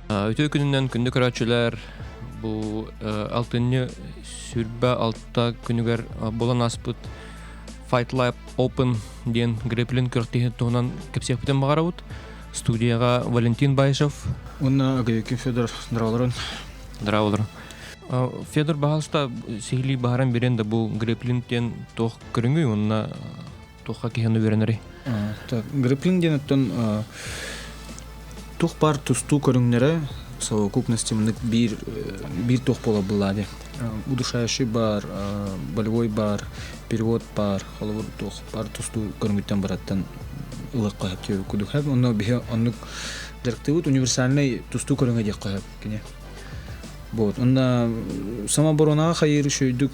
Өтө күнүнөн күндү көрөчүлөр бу алтынны сүрбө алта күнүгөр болон аспыт Fight Lab Open ден греплин көртөһүн тонан кепсепитен багарабыт. Студияга Валентин Байшев. Он Грекин Федор Драулерон. Драулер. Федор Бахалста сихли багаран беренде бу греплинден тох көрүнгөй, онна тохка кехену беренери. Так, греплинден оттон тух пар тусту көрүнгнере совокупности мынык бир тох бола булады. Удушающий бар, болевой бар, перевод бар, холовор тух пар тусту көрүнгөттөн бараттан ылыкка хатты кудухап, онно бе оннук директивут универсальный тусту көрүнгө дек кайып кине. Вот, онда самооборона хайыр шөйдүк,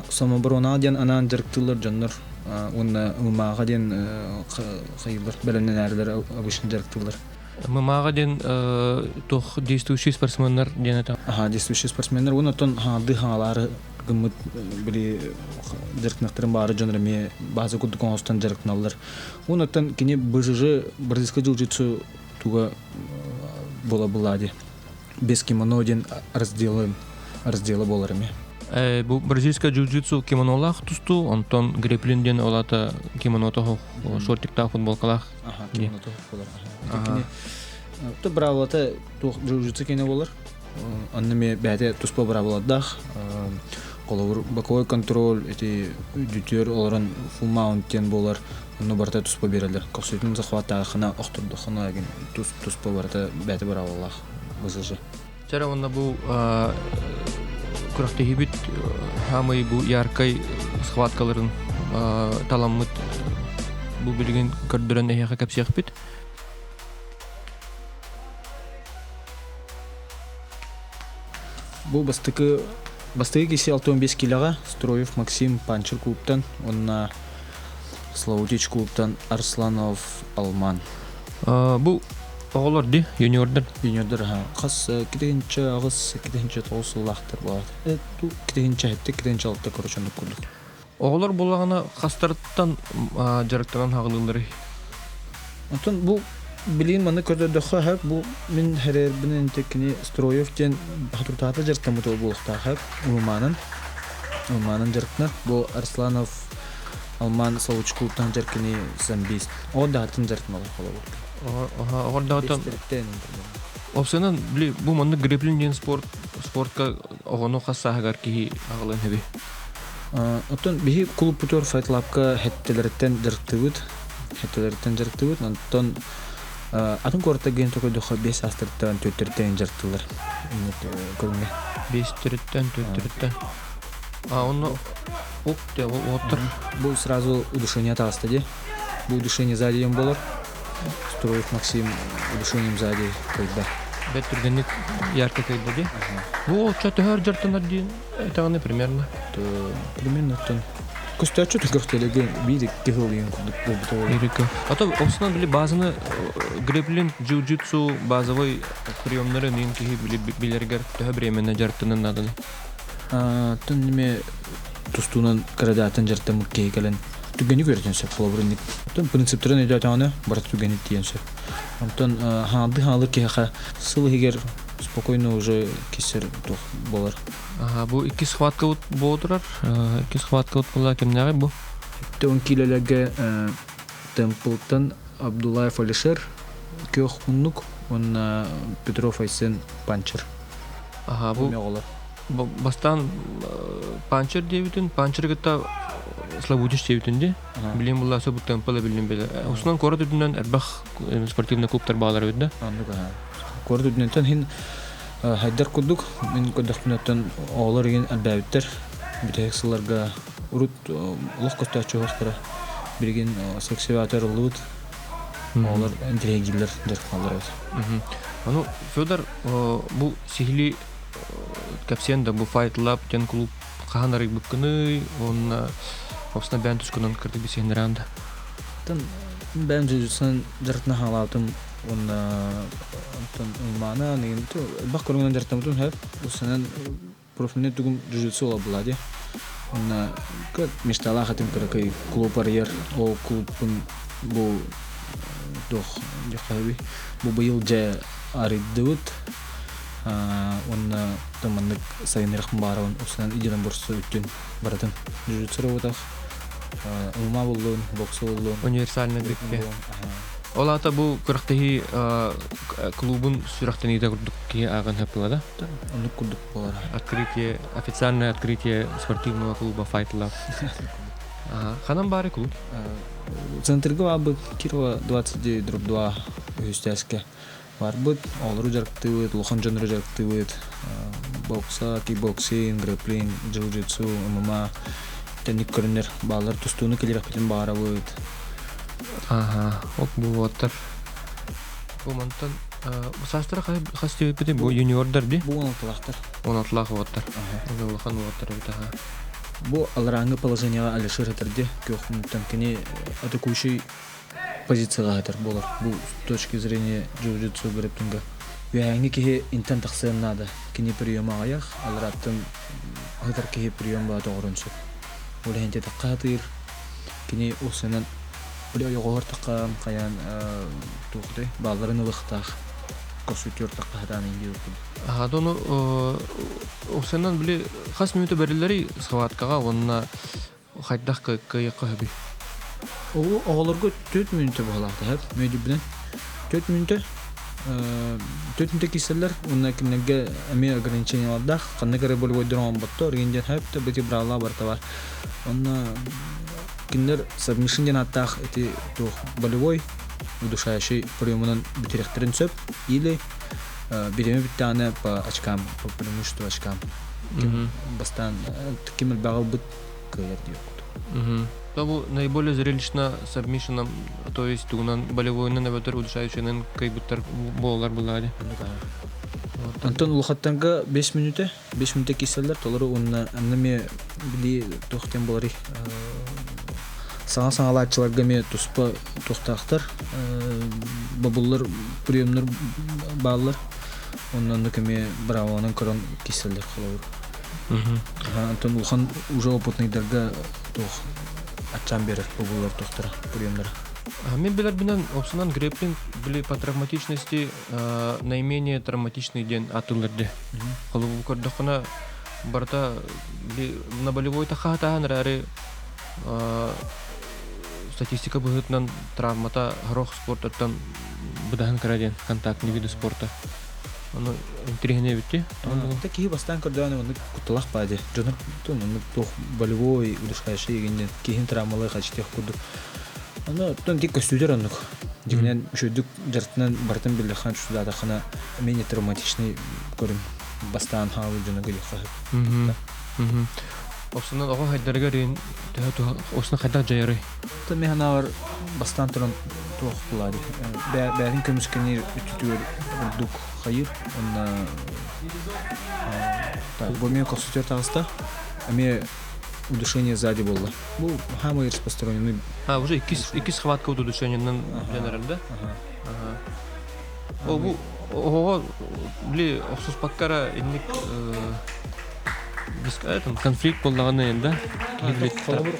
самооборона ден анан директивлер жаннар, онда мага ден хайырлар беленен әрлер обычный директивлер. ММАга ден тох действующий спортсменнер ден это. Действующий спортсменнер, он оттон дыхалары гымыт били директивтерин бары жанры ме базы кудук оңостан директивлер. Он оттон кине БЖЖ бразильский джиу-джитсу туга бола булади. Без кимоно ден разделы боларыме. Бу бразильская джиу-джитсу кимонолах тусту, онтон греплин ден олата кимоно toho шортикта футболкалах. Кимоно toho болар. Кине то бравлата то джиу-джитсу кине болар. Аннаме бәте туспа бравладах. Коловур боковой контроль эти дютер оларан full mount болар. Но барта туспа берелер. Косытын захвата хана охтурду хана ген туспа барта бәте бравлах. Бызыжы. Чара онна бу куракты хибит хамый бу яркай схваткаларын таламмыт бу билген көрдөрөн эхе капсыяхпит. Бу бастыгы кисе 15 килога Строев Максим Панчер клубтан, онна Славутич клубтан Арсланов Алман. Бу оголор ди юниордер Кас киденче агыс киденче толсуллахтыр бар. Ту киденче хетте киденче алты корочондук курдук. оголор булагана хастарттан жарыктан хагылылары. Онтон бу билин маны көрдөдөхө хап бу мен херер бинен текини Строев тен хатуртата жарыктан бутол булукта хап Улманын жарыктна бу Арсланов Алман Славутич клубтан жаркини Замбис. О датын жарыктна болот. Ордатан опсенан бли бу манны греплин ден спортка огоно хасагар ки агылын хеби. Оттон бихи клуб путор Fight Lab-ка хеттелерден жарыктыбыт, онтон атын корта ген токой дохо 5 астырттан 4-тен жарыктылар. Көрүнгө. 5-тен 4-тен. Онно опте отыр. Бу сразу удушение таста де. Бу удушение сзади болор. Строев Максим удушением сзади когда. Бетургенник ярко кайда де. Бу чатыгар жартан один. Это они примерно. Примерно тон. Костячу төгөхтелеге бирик кехөлген кудук. Ирика. Ата осынан били базаны греплин джиу-джитсу базовой приемнары нинки билергер төһө бременне жартынын надын. Тон неме тустунан карадатын жартамык кейкелен түгени көрдөнсө флобрынник. Тон принциптерин эдатаны барат түгени тиенсө. Онтон халыр кеха сылыгер спокойно уже кисер тух болар. Бу iki схватка болдурар. Iki схватка була кимнеге бу? Тон килелеге Темплтон Абдуллаев Алишер көх уннук, он Петров Айсен Панчер. Бу бастан Панчер дебитин, Панчер гыта Славутич дебитинде. Билим булласы бу темпле билим беле. Усунан корот дүннөн эрбах спортивный клубтар баалар өддө. Корот дүннөн хин хайдар кудук, мен кодахтан олар ген албабиттер. Битексларга урут лохкоста чогостара. Билген сексиватор лут. Олар энтрегилер деркалар. Ану Федор бу сихли капсенда бу Fight Lab тен клуб каханары буккыны, он опсна бән түскөнөн кырды бисенеранда. Тан бән жүзүсөн жартна халатым он мана неген то бак көргөнөн жартамтын хеп усанан профилне тугум жүзүсө ола булади. Он кат мечтала хатым кыракай клуб барьер, о клубун бу тох якаби бу быйыл же арыддыбыт онна таманнык сайынырых баарабын усынан иденен бурсу үттүн баратын жүзүцүрөбутах ума боллун боксу боллун универсальный гриппе. Олата бу кырактыгы клубун сүрактениде курдук ки аган хапыла да? Оны курдук болар. Открытие, официальное открытие спортивного клуба Fight Lab. Ханам бары клуб? Центрга бабы Кирова 29/2 үстәске барбыт, олру жарктыбыт, лохан жанры жарктыбыт, бокса, кикбоксинг, грэпплинг, джиу-джитсу, ММА, тенник көрүнөр баалар тустууну келерек билен баарабыт. Ок бу оттар. Бу мантан састыра хасты бите бу юниордар ди? Бу 16-лактар. 16-лак оттар. Улахан оттар битага. Бу алараңы положенияга алышыр хетерде, көкмүттен кини атакующий позицияга хетер болар. Бу с точки зрения джиу-джитсу грэпплинга. Яңи ки интен таксен надо. Кини приема аяк, алараттын хетер ки прием ба тогорунсу. Улы хенте такатыр. Кини усенен Бля йогор таккан каян тухты балларын ылыктак косутер таккадан инде укул. Дону усенен биле хас минуты берилери схваткага онна хайдах кайыкка би. О оголорго 4 минут болакты хеп меди билен 4 минут 4 минут киселер онна кинеге эме ограничение алдах каннегере болбой дрон баттор инден хеп те бити брала барта бар. Онна киндер сабмишинден аттах эти тух болевой удушающий приемынан битеректерин сөп или биреме биттаны по очкам по преимуществу очкам бастан кимел багал бит кыяр диюк. Табу наиболее зрелищно сабмишином, то есть тугунан болевойнан эбетер удушающийнен кайбыттар болар булады. Антон улхаттанга 5 минут киселер толору онна аннаме били тохтен болары саңа-саңалаатчыларга ме туспа тохтактар бабуллар приемнар баалар оннан кеме бравонан корон киселер кылабыр. Антон улхан уже опытныйдарга тох ачан берер бабуллар тохтара приемнар. Мен билер бинен опсынан грэпплинг били по травматичности наименее травматичный ден атылырды. Кылуу көрдөхүнө барта били на болевой тахатаан рары статистика быгытынан травмата горох спорттан быдахан караден контактный виды спорта. Оно интригне битти. Такие бастан көрдөөнү муну кутулак баады. Жонор тун тох болевой удушающий генен кийин травмалар качтык куду. Аны тон тик көстүдөр анык. Дигенен шөдүк жартынан бартын биле хан шуда да хана менее травматичный көрүм бастан хавы жона гылык. Осынан ого хайдарга рен тө осна хайдар жайры. Та механавар бастан туран тох булады. Бәрин көмүскени үтүтүр дук хайыр. Онна та бу мен косутер тагыста. Аме удушение сзади было. Бу хамы распространены. Уже iki схватка удушениянан жанарым да? Бу ого били оксус паккара инник бискайтын конфликт болдаганы энде.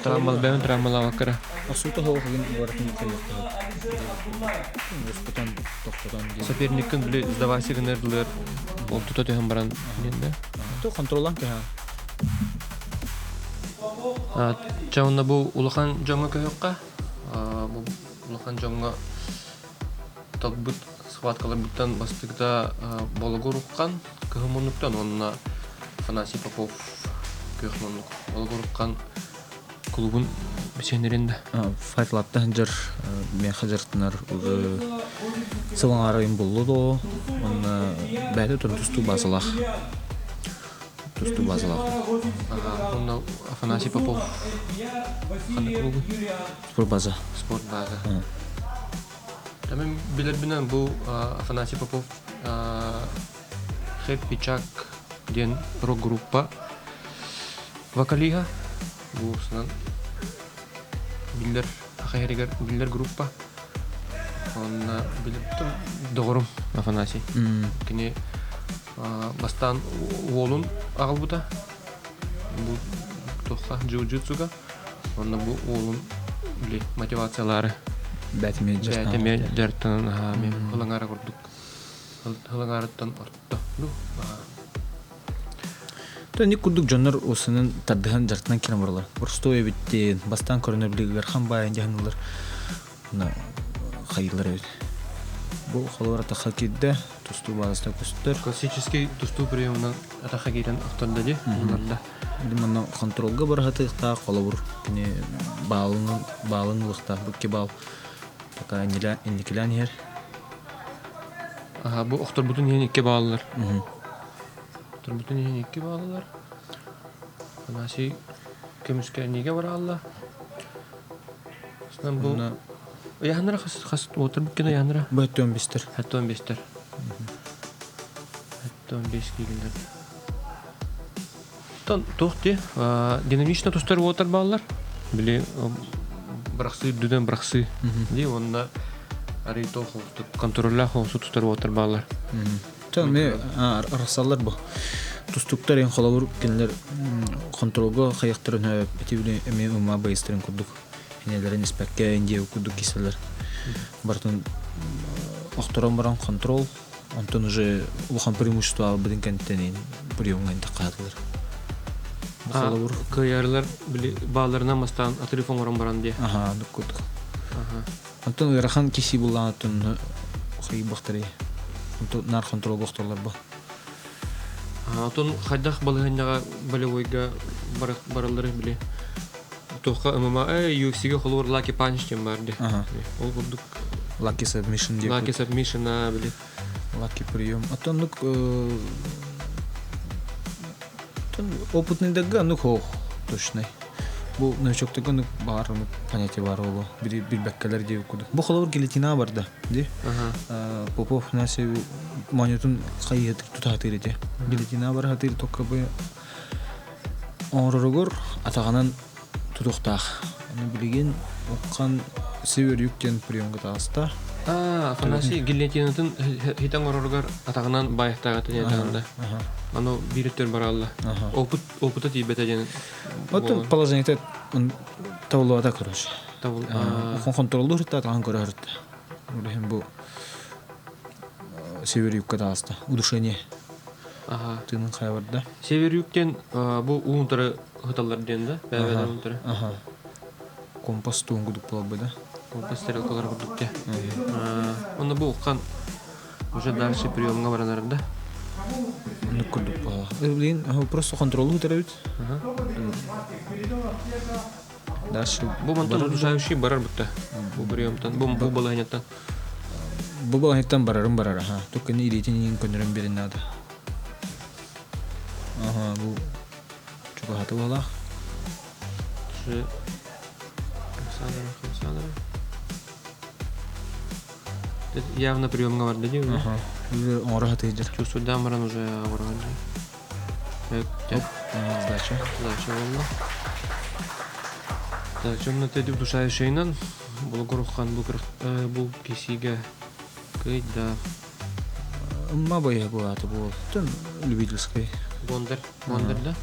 Травмалар вакара. Асута хогын бартын кайыкта. Господан токтодан. Соперниктин били сдаваси генердилер. Ол тутаты хам баран энде. То контроллан ка. Чаунна бу улахан жонга көйөкка. Бу улахан жонга толбут схваткалар биттен бастыкта Болгоруккан кыгымунуктан онна Афанасий Попов кыгымунук Болгоруккан клубун бисенеринде. Fight Lab'та жер мен хажыртынар уже сылаңарайым болду. Онна бәді тусту базалах. Он Афанасий Попов. Спорт база. Тамем билер бинен бу Афанасий Попов Хэппи Чак ден рок-группа вокалига. Бу сынан билер хайригер билер группа. Он билер догорум Афанасий. Кини бастан уолун агылбыта. Бу тоха джиу-джитсуга. Онна бу уолун били мотивациялары бәтиме жастан. Бәтеме дәрттен мен хылыңара көрдік. Хылыңараттан ортта. Ник курдук жоннор осынын тардыхан жартынан келем баралар. Урстой биттен бастан көрүнөр билгер хан байын жахнылар. На хайылар эбит. Бу холора тахакидде тусту базаста көстөр. Классический тусту приемынан атаха кейтен авторда де. Уларда. Мына контролга барахатыкта колобур. Кини баалынлыкта букки баал. Така индикилан хер. Бу октор бутун ен икке баалылар. Турбутун ен икке баалылар. Анаси кемүскә неге бара алла. Снан бу яһанра хас отыр биккене яһанра. Бу 15тер. Хәтта 15тер. Хәтта 15 килгән. Тохти, динамично тустар отыр баалар. Биле брахсы дүдән брахсы. Ди онда арито хостук контролля хосту тустар отыр баалар. Тәме арсаллар бу. Тустуктар ен холовур кинлер контролга хаяктырын битивне эме ума байстрын кудук. Энелерин испекке инде кудук киселер. Бартын акторон баран контрол, антон уже улхан преимущество бидин кенттен приемга интакатлар. Холовур кыярлар биле бааларына мастан телефон орон баран ди. Кудук. Антон рахан киси булган антон хай бактары. Антон нар контрол бактарлар бу. Антон хайдах балыгынга болевойга баралары биле. Тоха мама UFC-ге холор Lucky Punch тем бар ди. Ол кудук Lucky Submission ди. Lucky Submission биле. Lucky прием. Антон опытный дага, точно. Бу новичоктога бар понятие бар болу. Бир беккелер деп кудук. Бу холор гильотина бар да, ди. Попов наси монетун кайытыр тутатыр ди. Гильотина бар хатыр токкабы. Оророгор атаганан тутуктах. Аны билген оккан север юктен приемга таста. Афанаси гильотинатын хитан оророгор атаганан байыктага тенетаганда. Аны бириттер баралла. Опыта тибете жен. Вот положение он тавло ата короче. Тавл. Контролдор та таган көрөрт. Улем бу север юкка таста. Удушение. Тынын кайбарда. Север юктен бу уунтары хыталлар денде. Бәбәдә уунтары. Компас туңгудук болбы да. Компас стрелкалар курдукте. Онда бу уккан уже дальше приемга баранарда. Ну кудук. Блин, просто контролу теребит. Дальше бу мантон удушающий барар бутта. Бу приемтан, бу балаһынаттан. Бу балаһынаттан барар. Только не идите контролем берен надо. Бу чуга хаты бала. Явно приемга бар деди. Он рахатыйдер. Чувствую, дамаран уже вроде. Сдача. Сдача волна. Так, чем на теди удушающийнан был горхан бу кисиге кыйда. Мабая была это был. Тон любительский. Бондер да?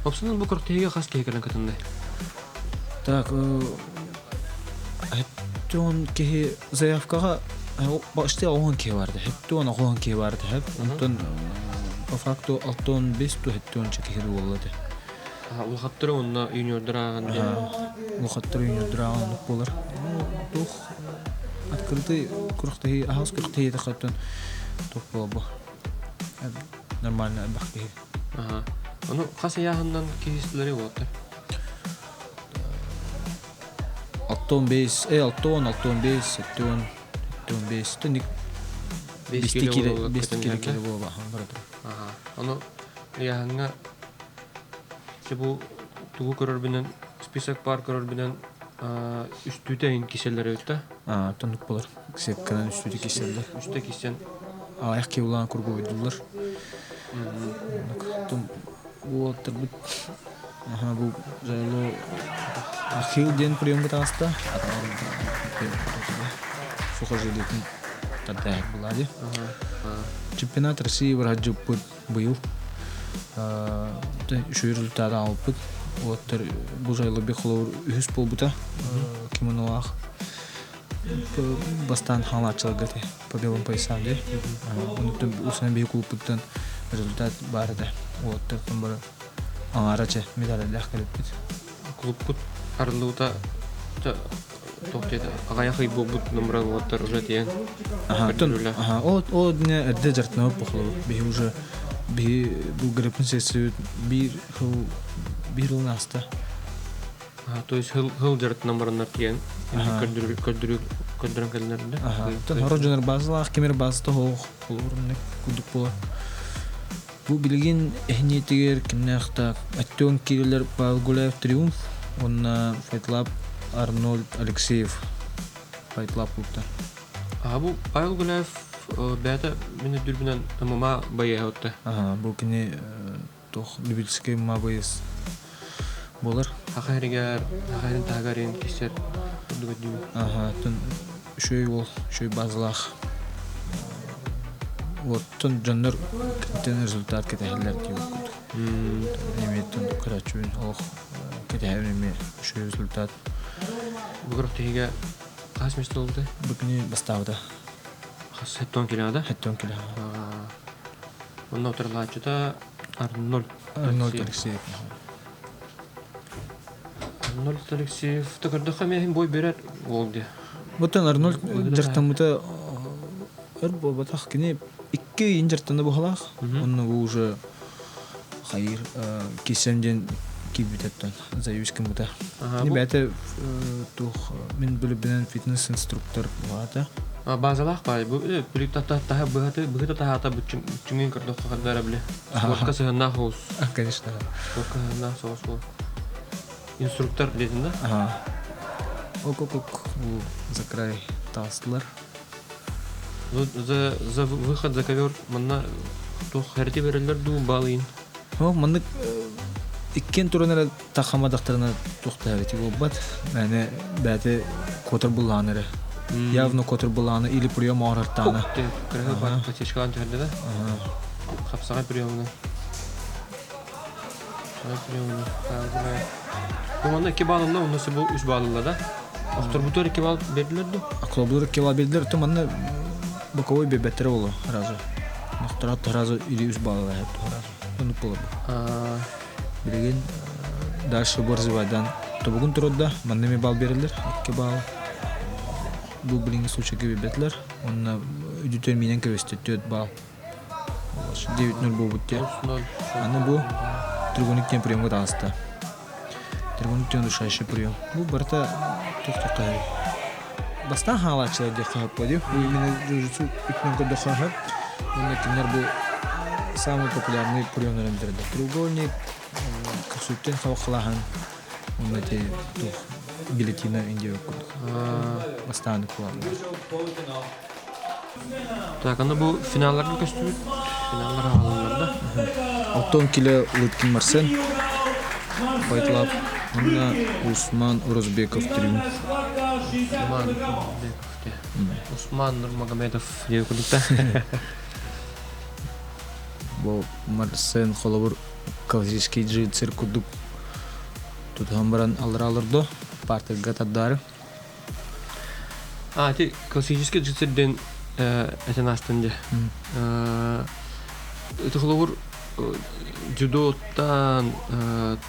Обсынан бу кортеге хас кекелен катындай. Так, он ке заявкага башты огон ке барды. Хеттон огон ке барды. Онтон по факту алтон 5 то хеттон чекер болду. Ул хаттыры онна юниордраган. Ул хаттыры юниордраган болар. Тух открытый курхты ахас курхты тахаттон тух болбу. Нормально бахты. Ону касы яһындан кисилери болду. Алтон 5, алтон 5, тник 5 кило болба. Ону яһынга бу тугу көрөр менен список бар көрөр менен үстүтейин киселери өттө. Тонук болар. Сепканан үстүтө киселдер. Үстө кисен. Аяк улан кургу өйдүлөр. Вот бит. Бу жайлы ахил ден приемга таста. Сухожилитин тадда булади. Чемпионат России враджу быйыл. Şu результаты алып. Вот бу жайлы бехлор үз болбута. Кимонолах. бастан халачылгыты по белым поясам де. Онуттан усынан бей клубтан результат бар да. Вот тактан бар аңарача медаль лахкалып бит. Клуб арлута тоқтеді. Ағаяқы бұд нөмірін оттар уже дейін. О не әрде жартынау бұқылы. Бей уже бұл гриппін сесі бір ыл наста. То есть хыл жарт нөмірін артиен. Көндірін кәлінерінде. Рожынар базылақ, кемер базыты хоқ. Бұл ұрынны күдік бола. Бұл білген әхниетігер кімнәқта әттеуін келелер Павел Гуляев триумф. Онна Файтлап Арнольд Алексеев Файтлап ұлттар. Бұл Павел Гуляев бәді мені дүрбінен ММА байы өтті. Бұл кіне тоқ любительский ММА байыз болар. Хақайрын тағарин кестер ұдыға деймін. Түн шөй базылақ. Оттын жандар кіттен результат кетәлер деймін. Неметтен күрәтшуін оқ кетәлер шөй результат. Бұғырық тегеге қас месті олды? Бұкіне бастауды. Қас хеттон келеді? Хеттон келеді. Онна отырлачыда Арнольд Алексеев. Арнольд Алексеев тұқырдыққа мен бой берер олды. Бұттан Арнольд жартамыта батақ кіне 2 ен жартанда бұғалақ. Онна бұл уже қайыр кесемден кибитеттен заявишкам бұта. Не бәті мен бүлібінен фитнес-инструктор бұғады. Базалақ бай, бүлік тағы бұғыта тағата бүтчіңген көрдіққа қадары біле. Спортқа сығынна хоз. Конечно. Спортқа сығынна соғыз бол. Инструктор дейтін да? Ок. За край тастылар. За выход, за ковер, манна хәрті берелер дуын балыйын. Манны иккен турынары тақамадақтарына тоқты әреті бол бат. Мәне бәті котыр бұлланыры. Явно котыр бұлланы или прием ауырттаны. Көкті, кіргі бар патешкалан түрді да? Қапсағай приемыны. Бұл манда 2 балылы, онысы бұл 3 балылы да? Оқтыр бұтыр 2 бал берділерді? Ақылабылыр 2 бал берділер, манны боковой бебеттері олы разы. Нақтыратты разы или 3 балылы әйіпті разы. Оны болады. Білеген дальше Борзывайдан тобугун туруда маннеме бал берилер 2 бал. Бул билинги случайга бебетлер. Онна үдүтөр менен көбөстө 4 бал. 9-0 болбутте. Аны бу трибуниктен приемга таасты. Трибуниктен душайшы прием. Бу барта тоқтақай. Бастан халачылар деп қағып бады. Бу именно жүзү үтмен көрді. Онна кимдер бу самый популярный приемларын берді. Треугольник, кірсуттен қауқылаған, оннате билетина индеу көрді. Бастаны құлағын. Так, аны бұл финалларға көстірді? Финалларға алынларда? 10 кило Лыткин Марсен, Байтлап, онна Усман Урозбеков триумф. Усман Нурмагомедов деу көрдікті? Бұл Марсен қолабыр кавзирский джи-цир күрдік. Тут хамбаран алыр-алырды, партыға таддары. Ти классический джи-цирден әтен астынды. Это қолабыр джудоттан,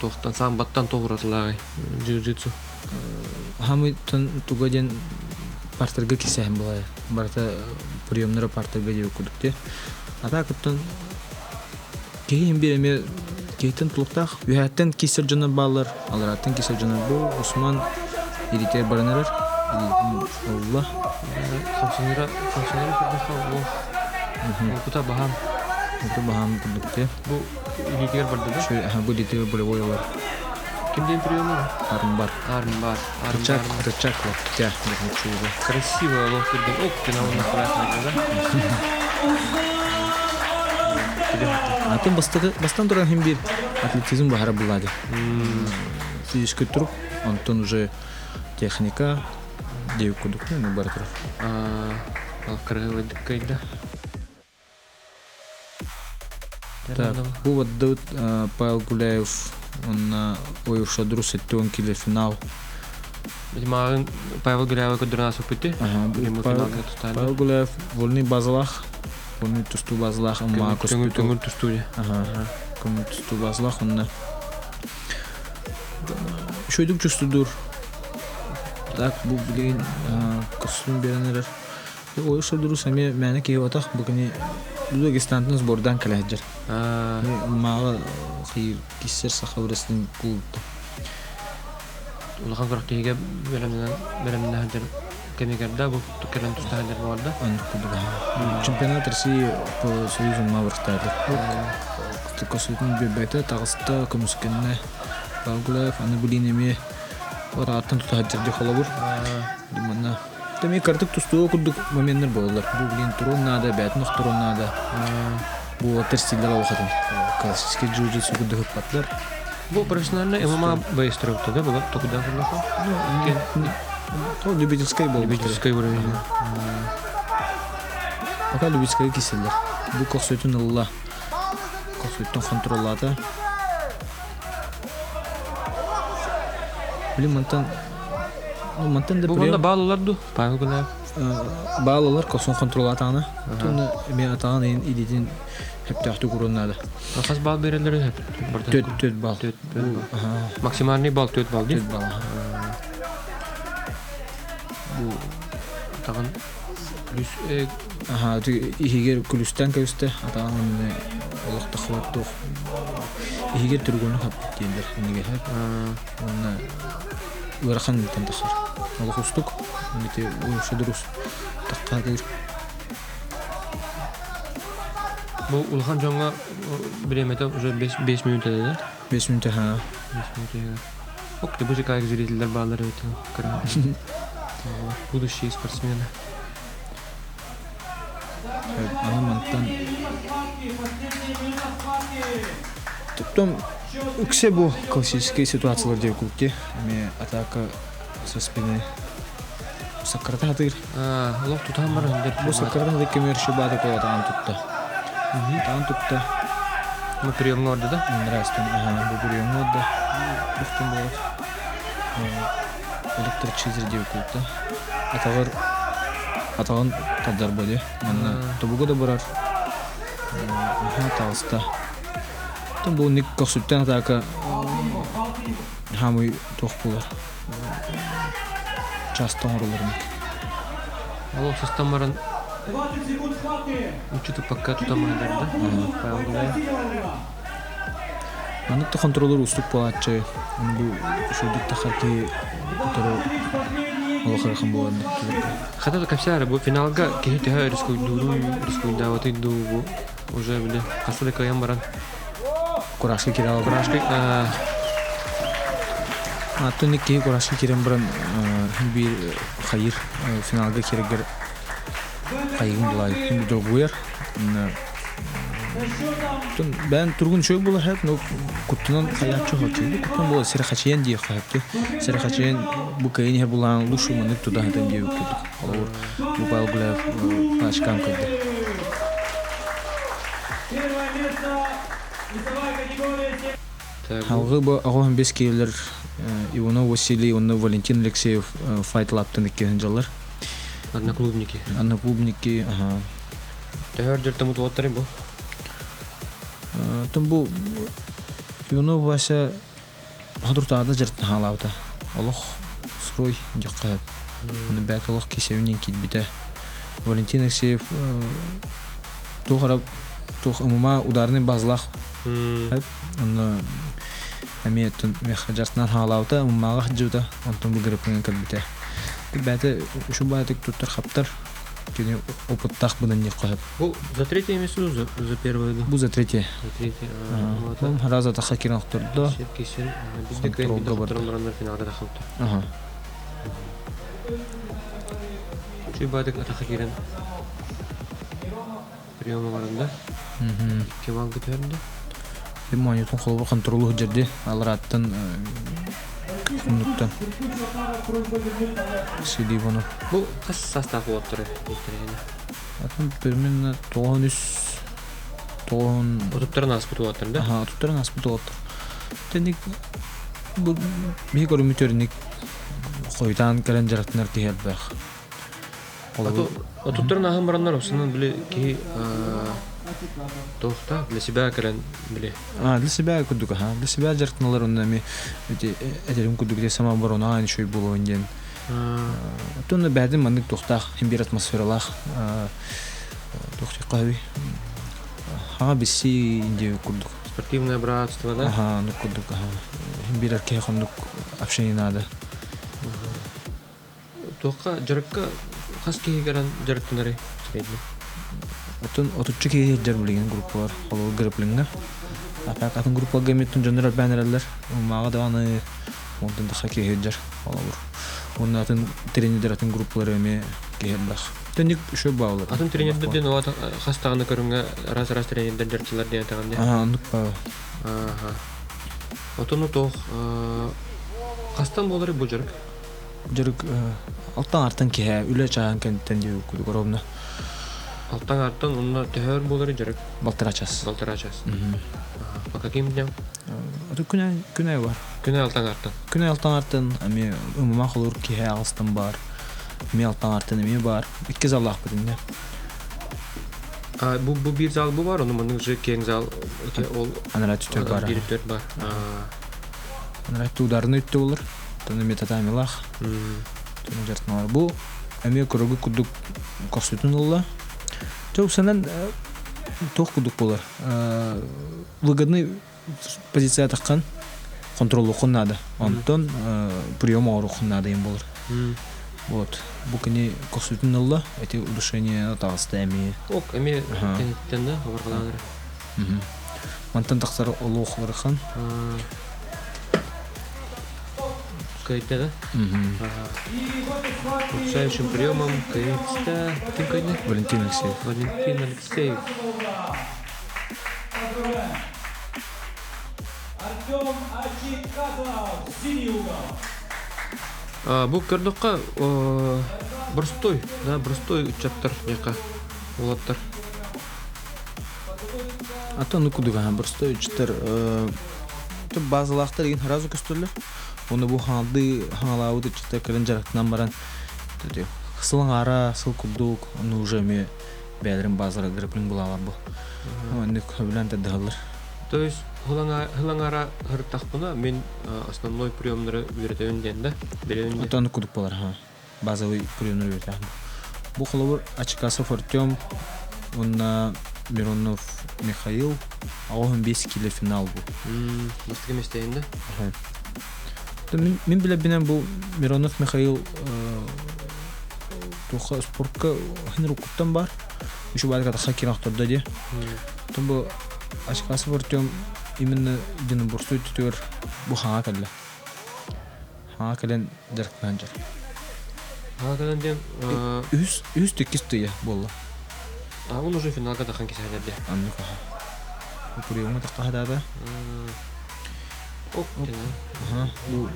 тоқтан, самбаттан тоғыратылағай джи-джитсу. Хамытын тугаден партырға кесәхін болай. Барта приемнары партырға деу күрдікте. Ата күттін кейін береме кейтін тұлықтақ, үйәттен кесір жыны балыр, алыраттын кесір жыны бұл, Осман еритер барынырыр. Алла. Қамсыныры көрдіққа ол. Бұта бағам. Бұта бағам күрдікте. Бұл еритер барды да? Бұл еритер болевой олар. Кімден приемы? Армбар. Рычак локтя. Красиво локтырден. Оқ, финалына құрайқына да? Атын бастан тұран хем бір атлетизм бағара болады. Физический труп, антон уже техника, деу күдік, ну бар тұрып. Ал қырғы өдіккайды. Так, бұл ваддауд Павел Гуляев, он ойырша дұрыс әттеуін келі финал. Мағын Павел Гуляева көдірін асып бітті. Павел Гуляев вольный базалах, вольный тусту базалах, ама Көңіл тұсту де. Көңіл тусту базалах, онна шөйдік жүстудур. Так, бұл білген костюм беренерер. Ой, шөйдіру сәме мәні кейіп атақ, бұғыне Дагестантың сбордан кәләджір. Маға қиыр кесер сақа өрестің құлыпты. Улахан көріқтеге бәрімден әдір кәмегерді, бұл кәрін тұста әдір барды? Чемпионат России по союзу Мавртады. Косуетің бөбәйті тағысты көміскеніне Балгулаев, аны білінеме аттан тұта әдірде қолы бұр. Демек картык тустуу курдук моменттер болдулар. Бу билин туруннада, бәтин туруннада. Бу терстилер алгатын. Классический джиу-джитсу курдук патлар. Бу профессиональный ММА боеструктор, да, была токуда курдук. То любительский был. Любительский уровень. Пока любительский киселер. Бу косуетун алла. Косуетун контроллата. Билин мантан Бұл ғанда бағылыларду, Павел Гуляев? Бағылылар косын контрол атағаны. Түнні мен атаған ең идетін әптіақты көрінады. Қас бал берелері әп? 4 бал. Максимальный бал 4 бал дейм? 4 бал. Бұл атаған плюс... Егер күлістен көсті атаған өміне олықты қылаттық. Егер түргені қап дейіндер. Өнеге әп. Онына Урахан митен тахар. Аллах устук. Мите шедурус. Таққадыр. Бұл Улхан Джонға біреметі уже 5 минут еді, да? 5 минут, 5 минут еді. Окты, бұл же қайық зрителер бағалары өті. Будущие спортсмены. Аны манттан... Топтом Үксе бұл классический ситуациялар деп көкте. Атака со спины. Саккардан атыр. Олық тұтан бар өндер. Бұл саккардан да кемер шыбады қол атаған тұтты. Атаған тұтты. Бұл приемға орды да? Растын. Бұл приемға орды. Бұқтын болады. Электр чизер деп көкте. Атаған тадар болды. Тобуға да барар. Тағыста. Бұл ник қосыптен атака хамы тоқ болар. Частан ұрылырын. Олық састан баран учеты пакка тұтамайдар, да? Павел Гуляев. Анықта контролер ұстық болатшы. Бұл шөлдік тақарки құтыры олық арқан болады. Хатата капсиары, бұл финалға кейті рискуйда отыйду бұл уже біле қасылы қайын баран. Курашки кирал. Курашки. Аттын кейі курашки кирен баран бір қайыр финалға керегер қайығын бұлай. Другуер. Бән тұрғын шөй болар әп, но күттінен қаятшы қақейді. Күттін болар сәріқачиен дейі қайыпты. Сәріқачиен бұл кайын әр болған лұшу мұнық тұда әтен дейі өккедік. Бұл Павел Гуляев пашкан көдді. Халғы бұл ағуын бес кейлер Иванов Василий, Валентин Алексеев Fight Lab'тан еккен жалар. Одноклубники. Одноклубники, Тәгәр жертамут оттары бұл? Тым бұл Иванов Вася ғадұртағада жертін халауыда. Олық сұрой жаққа әп. Оны бәк олық кесеуінен кетбіті. Валентин Алексеев тоқ ұмыма ударының базылақ әп. Оны әметтің жартынан халауыда ұмымаға жуыда. Онтын бұл гриппінен кәлбіті. Бәті үші бәтік тұттар қаптар. Кені опыттақ бұдан не қойып. Бұл за третье место, за первое? Бұл за третье. За третье. Бұл раза таққа керен ұқтырды. Кесер. Бізде көйін біді ұқтырымдарандар финалға тақылды. Шүй бәдік атаққа керен приемы барында. Кем алғы көрінді? Монетон қолы контролы жерде алыр аттан күндіктен Сиди Иванов. Бұл қас састақ оттыры? Атын бірмен тоғын үс Отыптарын аспыты оттыр, да? Отыптарын аспыты оттыр. Тәнік бұл бейік өрімі төрінік койдан келен жарактынар киһэлбэх. Отуттарын ахын бараннар осынан біле ки тоқта для себя келен біле. Для себя кудука, для себя жарактыналар оннами этерим кудук сама барона айн шой болуын ден. Тонна бәдім мандык тоқтақ, химбир атмосфералақ тоқти қави. Ага бисси инде кудук. Спортивное братство, да? Ага, ну кудук, химбир аркех ондук общение надо. Тоққа жаракка қас кеге келен жарактынаре средний. Отуччу кеге жар билген группалар, олар грэплингер. Апак атын группа геметтен жанрал бәнерлер. Мага да аны ондан да кеге жар олар. Онда атын тренерлер атын группалар эме кеге. Тенник шо баулар. Атын тренерлерден ола хастаганы көрүнгө раз тренерлер жарчылар деген таган. Андык ба. Ага. Отону тох кастан болары бу жарык. Жарык алтан артан кеге үле чаган кенттен дию куду коробна. Алтан артан онна төхөр болары жарык. Балтырачас. Пока ким дем? Это күнәй бар. Күнәй алтан артан. Күнәй алтан артан, ами умма холур кеге алыстан бар. Ми алтан артан ми бар. Икки заллах битинде. Бу бир зал бу бар, onun же кең зал ол Анара түтөр бар. Директор бар. Анара тударны үттү булыр. Таны метатамилах. Таны жартналар. Бу ами кургу кудук косутун улла. Чоқ санан тоқ кудук булыр. Выгодный позиция таккан контролу надо. Антон прием орухун надо им булыр. Вот. Бу кини косутун улла, эти удушения тагыстами. Ок, эми тенден баргаланыр. Мантан таксар олохлары хан. Кайда, да? Улучшающим приемом Кайда. Кем Кайда? Валентин Алексеев. Валентин Алексеев. Артем Акикатов, синий угол. Бу көрдүкка Брустой, да, Брустой учаптар яка улаттар. Атан кудуга Брустой учтар базалахтар деген разу көстөрлөр. Оны бу ханалауды чита келен жарактан баран. Сылың ара, сыл кудук, оны уже ме бәлерин базара грэплинг булалар бу. Оны көбүлән тәдәлләр. То есть хылаңара хыртакпына мен основной приемнары үйрөтөйүн да, берөйүн. Атан кудук болар, базовый приемнары үйрөтөйүн. Бу холовор Ачкасов Артем, онна Миронов Михаил, а он 5 кило финал бу. Мастык эместейин да? Мен биле бинен бу Миронов Михаил туха спортка хинрукуттан бар. Еще бадыга хакирахторда де. Том бу Ачкасов Артем именно дин бурстой түтөр бу хага келе. Хага келен жаркманжар. Хага келен дем үз текистия болла. Он уже финалга тахан кисәләрдә. Аннука. Бу приемга таккада. Ок, бу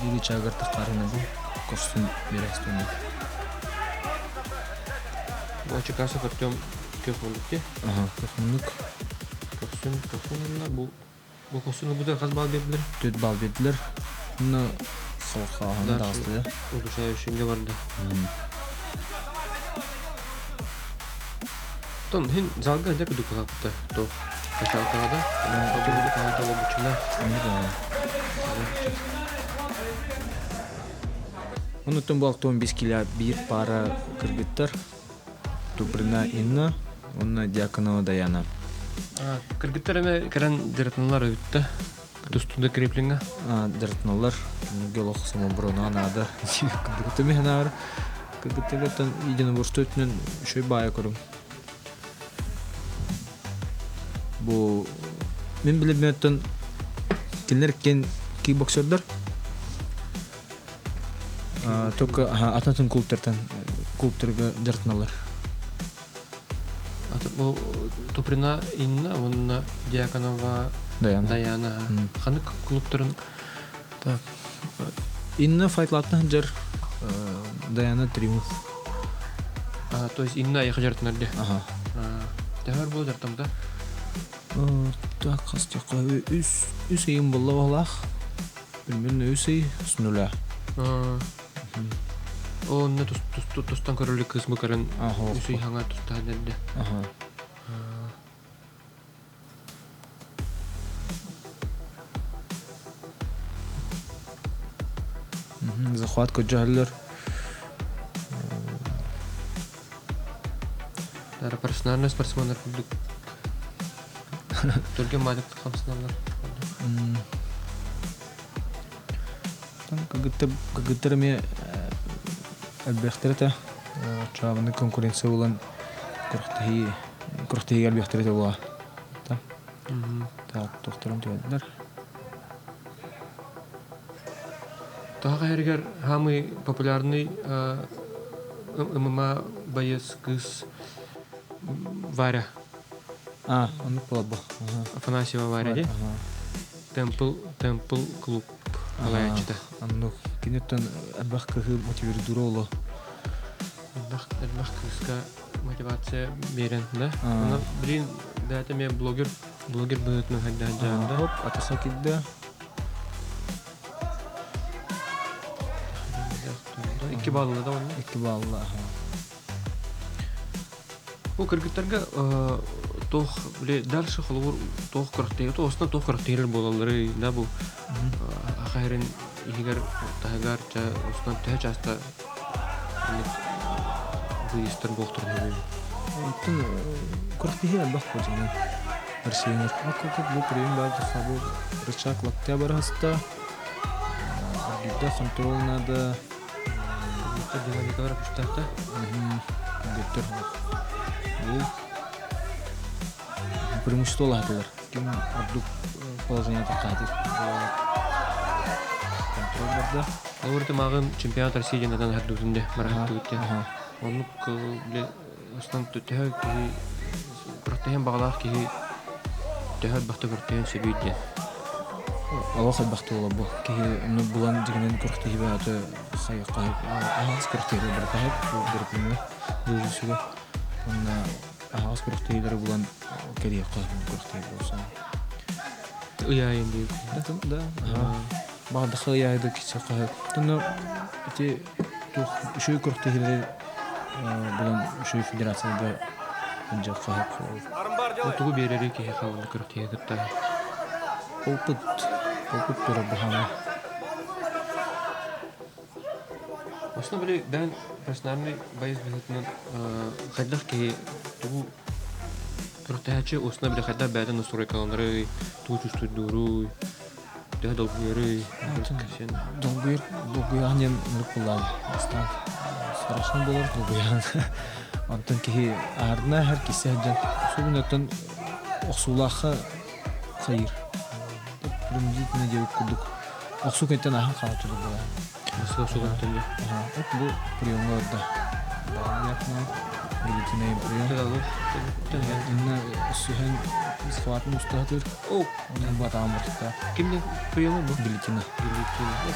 дили чагар таккарына бу костюм берестен. Бу Ачкасов Артем көпүндүк. Көпүндүк. Костюмна бу костюмны бу да казбал бердилер. 4 бал бердилер. Муну халкага дагысты. Удушающийге барды. Том, хин залга да кудук калапты. То качалтагада, кудук калаталы бучуна. Оны том балтон 5 кило бир пара кыргыттар. Туприна Инна, онна Дьяконова Даяна. Кыргыттар эме керен дертналар өттү. Тустунда креплинга. Дертналар геолог само брона надо. Кыргыттами ханар. Кыргыттагатан иден бурстөтүнөн шөй бая көрүм. Бу мен билебеметтен килер кен кикбоксердер. Только ататын клубтарга дертналар. Бу Туприна Инна, онна Дьяконова Даяна. Ханы клубтарын так. Инна файтлатна жар Даяна Триумф. То есть Инна яха жартынарды. Тәһәр бу жартымда. Так, хастыка үс эйин болла балах. Билмен үс эй снула. О, не тустан көрөлү кыз букарын. Ага. Үсүй хаңа тустан дерде. Ага. Захват көджәлләр. Дара профессиональный спортсмендар күлдүк. Төргөн мадык камсыналар. Кагыттарыме әлбәхтерәтә чабыны конкуренция булан куртыгы әлбәхтерәтә була. Так, тохтарым диярләр. Тага хәргәр самый популярный ММА боец кыз Варя. Аны булды. Афанасьева Варя, ди? Темпл клуб. Алаячта. Аны кинеттен әлбәхкәгә мотивируй олы. Әлбәх кызга мотивация берен, да? Аны блин, да это мне блогер будет на хәддә. Хоп, атаса китде. 2 баллы да оны. 2 баллы. Бу кыргыттарга тох биле дальше холур тох кырыктыгы, тосна тох кырыктыгы болалары, да бу. Ахайрын игер тагар-ча осна тәҗәстә. Бу истер бохтырды. Тын кырыктыгы әлбәх көҗәне. Арсенов как бу прием бар хабу рычаг локтя бараста. Гидда контрол надо. Это динамикалар күчтәктә. Гиттер. Бу преимущество латылар. Ким абду положение такатыр. Контрол барда. Аларда магын чемпионат России дигән хәддүзендә марахат үтте. Оны биле остан төтә ки кырыктыгы баглах ки Тэхәт бахты кыртыгын сөбүйден. Аллах бахты ола бу. Ки ну булан дигәнен кыртыгы баты хайка. Ахас кыртыгы бер тәһәп бер күне дөресүгә. Онда ахас кыртыгылары булан кәрия кызын кыртыгы булса. Уя инде. Да. Багда хаяйды кичә кайып. Туны эти тух шуй кыртыгылары булан шуй федерациягә инде кайып. Отугу берери ки хавын кыртыгы гытта. Опыт тора бахана. Осна биле дан профессиональный боец билетнен хаддах ки ту кыртыгачы осна биле хадда бәдән сорой каландыры ту чувствует дуру. Да долгуйры. Долгуйран нукулан. Астан страшно булыр долгуйран. Антон ки арна һәр кисәдән субнатан осулаха хайр. Примдитне дип кудук. Аксу кайтан ахан хатыр була. Асыл сугаттан. Бу приемларда. Якна билетине прием. Инна сухен схват мустатыр. О, он батам бутта. кимне приемы бу? Билетина.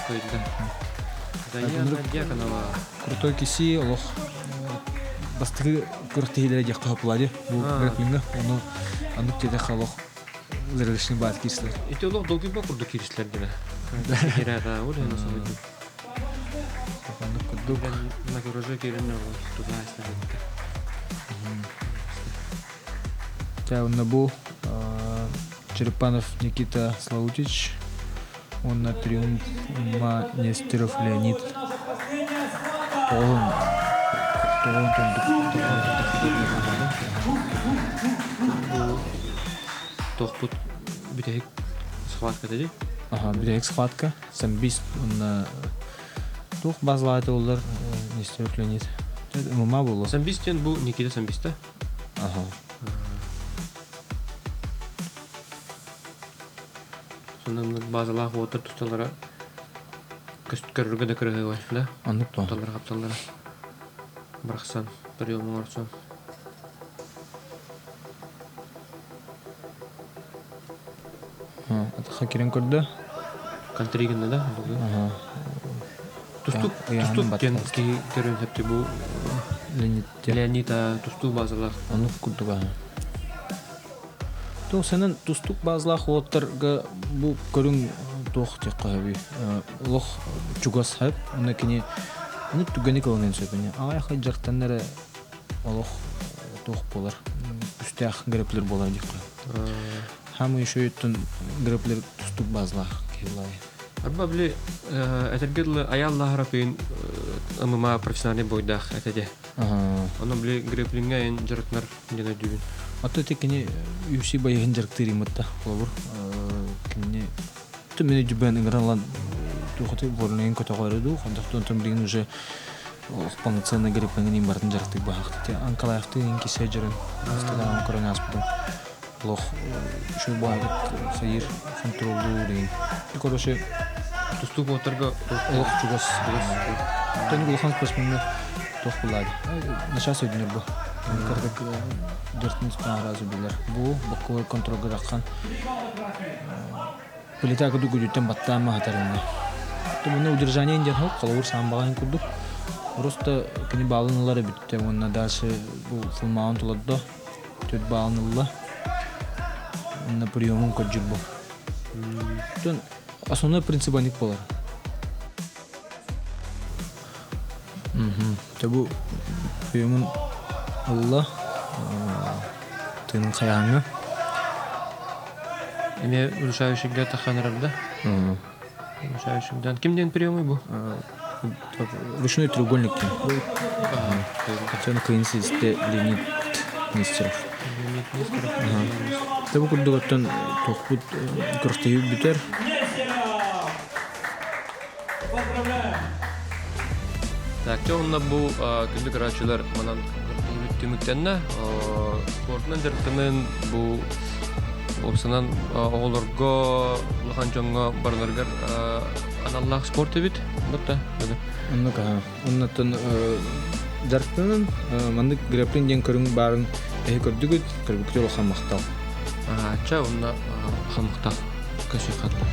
Койда. Да я Дьяконова. Крутой киси лох. Бастыгы кыртыгылары якаплади. Бу граплинга. Аны теде халох. Зрелищный бат кислер. Эти лох долгий бак курды кирислер дине. Да. Кирада, улы насылды. Кудук. На гороже киренне туда астагы. Тяуна бу Черепанов Никита Славутич. Он на триумф Нестеров Леонид. Он Тохпут битек схватка dedi. Бирек схватка. Самбис он тух базлайды олар Нестеров Леонид. ММА було. Самбистен бу Никита Самбиста. Сонда базалах отыр тусталара көсткөргө да кырыгы бар, да? Аннык то. Тусталара капталара. Брахсан, приём орсон. Хакерен көрдө. Контригенде, да? Тустук кен ки көрөн хепти бу Леонида тусту базалах. Аннык курдуга. То сенен тустук базлах отырга бу көрүн тох тек каби. Лох чугас хап, она кини ну тугани калнен сөбене. Ага хаджартаннары лох тох болар. Үстәх греплер болар дип. Хамы еще итен греплер тустук базла келай. Арба били этергел аяллахара пейн амыма профессиональный бойдах этеде. Оны били греплинге ен жарыкнар дена дүйін. Ата текini UFC байын жарыктыры мытта болор. Кини төмене жүбән игралан тухты борнен категорияду, хандактан томрин уже полноценно греплинген бартын жарыктык бахты. Анкалаевты инки сежерен. Стадан коронас бу. Лох şu bağlık sayır kontrollü değil. Короче, Тустук оторга лох чугас. Тон гулхан пасмында тох булады. Начас өдүнөр бу. Кырдык дөртүнчү таразы билер. Бу боковой контролга раккан. Политика дугуттан баттама хатарында. Тумуна удержание индер хок, калавыр самбаган курду. Просто кини балыналары битте. Онна дальше бу full mount уладды. Төт балынылла. На приемом коджибо. Тон основной принцип аник полар. Табу приемон Алла тының қаяңы. Эме урушающийге таханырда. Урушающийдан кимден приемы бу? Ручной треугольник. Хотя на клинисте Леонид Нестеров. Табу курдугаттан тохпут кыртыйып битер. Так, онна бу күндүк карачылар манан үттүмүктенне спортунан жарыктанын бу опсанан оголорго лаханчонго барнаргар аналлах спорт бит бутта. Оннака оннатын жарыктанын мандык грэплинг ден көрүң барын көрдүгүт кырбыктыр хамактал. Ча онна хамактал каши катты.